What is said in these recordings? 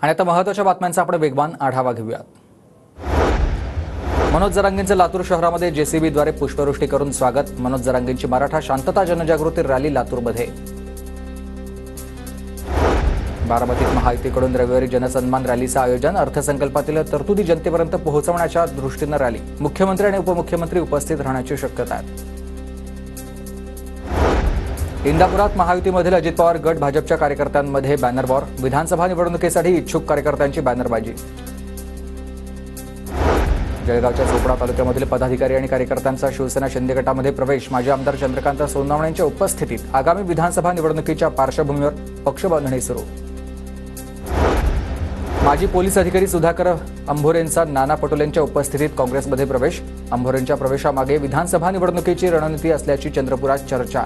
आणि आता महत्त्वाच्या बातम्यांचा आपण वेगवान आढावा घेऊयात। मनोज जरांगेंचे लातूर शहरामध्ये जेसीबीद्वारे पुष्पवृष्टी करून स्वागत। मनोज जरांगेंची मराठा शांतता जनजागृती रॅली लातूरमध्ये। बारामतीत महायुतीकडून रविवारी जनसन्मान रॅलीचं आयोजन। अर्थसंकल्पातील तरतुदी जनतेपर्यंत पोहोचवण्याच्या दृष्टीने रॅली। मुख्यमंत्री आणि उपमुख्यमंत्री उपस्थित राहण्याची शक्यता आहे। इंदापुरात महायुतीमधील अजित पवार गट भाजपच्या कार्यकर्त्यांमध्ये बॅनर वॉर। विधानसभा निवडणुकीसाठी इच्छुक कार्यकर्त्यांची बॅनरबाजी। जळगावच्या चोपडा तालुक्यामधील पदाधिकारी आणि कार्यकर्त्यांचा शिवसेना शिंदे गटामध्ये प्रवेश। माजी आमदार चंद्रकांत सोनवणेंच्या उपस्थितीत आगामी विधानसभा निवडणुकीच्या पार्श्वभूमीवर पक्षबांधणी सुरू। माजी पोलीस अधिकारी सुधाकर अंभोरेंचा नाना पटोलेंच्या उपस्थितीत काँग्रेसमध्ये प्रवेश। अंभोरेंच्या प्रवेशामागे विधानसभा निवडणुकीची रणनीती असल्याची चंद्रपुरात चर्चा।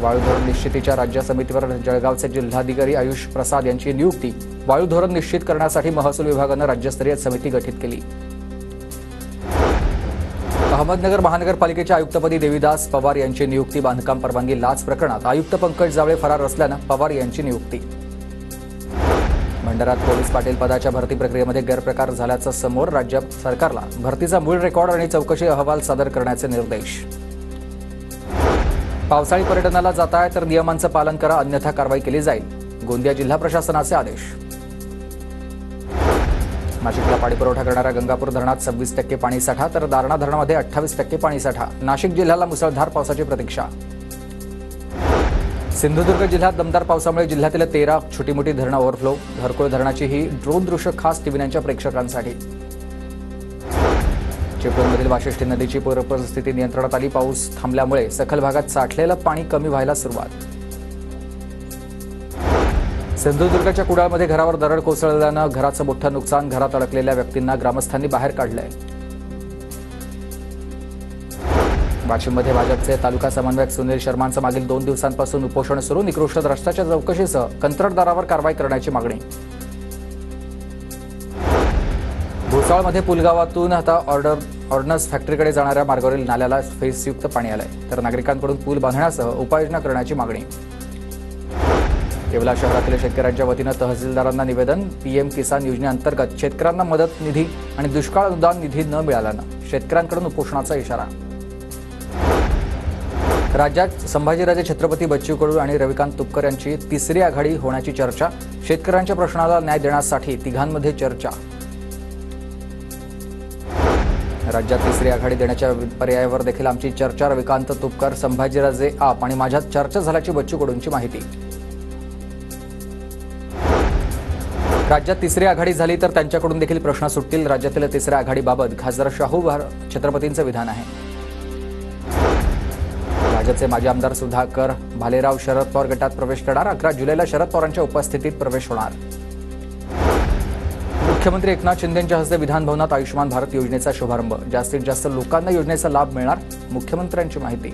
वाळू धोरण निश्चितीच्या राज्य समितीवर जळगावचे जिल्हाधिकारी आयुष प्रसाद यांची नियुक्ती। वाळू धोरण निश्चित करण्यासाठी महसूल विभागाने राज्यस्तरीय समिती गठीत केली। अहमदनगर महानगरपालिकेच्या आयुक्तपदी देवीदास पवार यांची नियुक्ती। बांधकाम परवानगी लाच प्रकरणात आयुक्त पंकज जावळे फरार असल्याने पवार यांची नियुक्ती। भंडाऱ्यात पोलीस पाटील पदाच्या भरती प्रक्रियेमध्ये गैरप्रकार झाल्याचं समोर। राज्य सरकारला भरतीचा मूळ रेकॉर्ड आणि चौकशी अहवाल सादर करण्याचे निर्देश। पावसाळी पर्यटनाला जाताय तर नियमांचं पालन करा, अन्यथा कारवाई केली जाईल। गोंदिया जिल्हा प्रशासनाचे आदेश। नाशिकला पाणीपुरवठा करणाऱ्या गंगापूर धरणात 26% पाणीसाठा तर दारणा धरणामध्ये 28% पाणीसाठा। नाशिक जिल्ह्याला मुसळधार पावसाची प्रतीक्षा। सिंधुदुर्ग जिल्ह्यात दमदार पावसामुळे जिल्ह्यातील 13 छोटी-मोठी धरणं ओव्हरफ्लो। घरकुळ धरणाची ही ड्रोन दृश्य खास टीव्हीच्या प्रेक्षकांसाठी। चिपळूणमधील वाशिष्ठी नदीची पूरपरिस्थिती नियंत्रणात आली। पाऊस थांबल्यामुळे सखल भागात साठलेलं पाणी कमी व्हायला सुरुवात। सिंधुदुर्गच्या कुडाळमध्ये घरावर दरड कोसळल्यानं घराचं मोठं नुकसान। घरात अडकलेल्या व्यक्तींना ग्रामस्थांनी बाहेर काढलंय। वाशिममध्ये भाजपचे तालुका समन्वयक सुनील शर्मांचं मागील 2 दिवसांपासून उपोषण सुरू। निकृष्ट भ्रष्टाचार चौकशीसह कंत्राटदारावर कारवाई करण्याची मागणी। भुसावळमध्ये पुलगावातून आता ऑर्डनन्स फॅक्टरीकडे जाणाऱ्या मार्गावरील नाल्याला फेसयुक्त पाणी आलंय, तर नागरिकांकडून पूल बांधण्यासह उपाययोजना करण्याची मागणी। येवला शहरातील शेतकऱ्यांच्या वतीनं तहसीलदारांना निवेदन। पीएम किसान योजनेअंतर्गत शेतकऱ्यांना मदत निधी आणि दुष्काळ अनुदान निधी न मिळाल्यानं शेतकऱ्यांकडून उपोषणाचा इशारा। राज्यात संभाजीराजे छत्रपती बच्चू कडू आणि रविकांत तुपकर यांची तिसरी आघाडी होण्याची चर्चा। शेतकऱ्यांच्या प्रश्नाला न्याय देण्यासाठी तिघांमध्ये चर्चा। राज्यात तिसरी आघाडी देण्याच्या पर्यायावर देखील आमची चर्चा। रविकांत तुपकर, संभाजीराजे आप आणि माझ्यात चर्चा झाल्याची बच्चू कडूंची माहिती। राज्यात तिसरी आघाडी झाली तर त्यांच्याकडून देखील प्रश्न सुटतील। राज्यातील तिसऱ्या आघाडीबाबत खासदार शाहू छत्रपतींचं विधान आहे। भाजपचे माजी आमदार सुधाकर भालेराव शरद पवार गटात प्रवेश करणार। 11 जुलैला शरद पवारांच्या उपस्थितीत प्रवेश होणार। मुख्यमंत्री एकनाथ शिंदेंच्या हस्ते विधान भवनात आयुष्यमान भारत योजनेचा शुभारंभ। जास्तीत जास्त लोकांना योजनेचा लाभ मिळणार, मुख्यमंत्र्यांची माहिती।